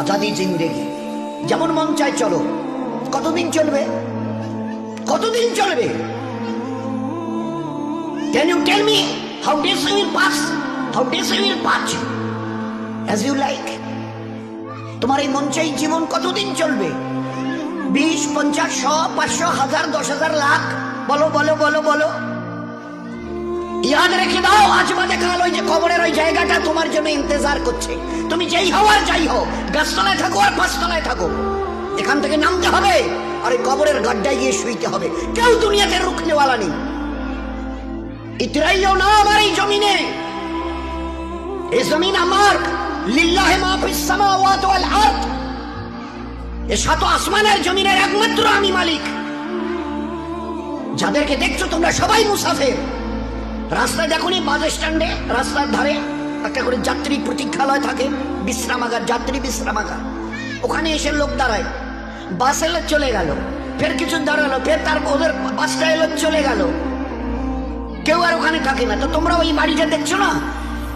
আজাদি জিন্দেগি, যেমন মন চায় চলো। কতদিন চলবে? কতদিন চলবে? Can you tell me how days will pass? How days will pass as you like? তোমার এই মন চাই জীবন কতদিন চলবে? 20, 50, 100, 500, 1000, 10,000, লাখ? বলো বলো বলো বলো। ইয়াদ রেখে দাও, আজ বাদে কাল ওই যে কবরের ওই জায়গাটা তোমার জন্য ইন্তজার করছে। তুমি যেই হও আর যাই হও, গাছতলায় থাকো আর পাঁচতলায় থাকো, এখান থেকে নামতে হবে আর এই কবরের গাড্ডায় গিয়ে শুইতে হবে। কেউ দুনিয়াতে রুখনেওয়ালা নেই। ইতরাইও না আমার এই জমিনে। এই জমিন আমার। লিল্লাহি মা ফিস সামাওয়াতি ওয়াল আরদ। এই সাত আসমানের জমিনের একমাত্র আমি মালিক। যাদেরকে দেখছো তোমরা সবাই মুসাফির। রাস্তায় দেখুনি বাস স্ট্যান্ডে রাস্তার ধারে একটা করে যাত্রী প্রতীক্ষালয় থাকে, বিশ্রামাগার, যাত্রী বিশ্রামাগার। ওখানে এসে লোক দাঁড়ায়, বাস এলো চলে গেল, ফের কিছু দাঁড়ালো, ফের তার ওদের বাসটা এলো চলে গেল, কেউ আর ওখানে থাকে না। তো তোমরা ওই বাড়িটা দেখছো না,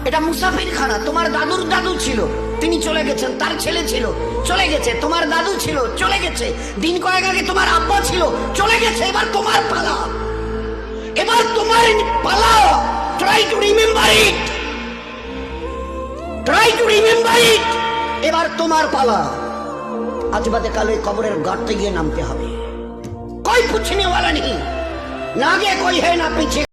এটা মুসাফির খানা। তোমার দাদুর দাদু ছিল, তিনি চলে গেছেন, তার ছেলে ছিল চলে গেছে, তোমার দাদু ছিল চলে গেছে, দিন কয়েক আগে তোমার আব্বা ছিল চলে গেছে। এবার তোমার পালা, এবার তোমার পালা। Try to remember it, try to remember it. এবার তোমার পালা। আজ বাদে কালে কবরের গর্তে গিয়ে নামতে হবে। कोई पूछने वाला नहीं, ना आगे कोई है ना पीछे।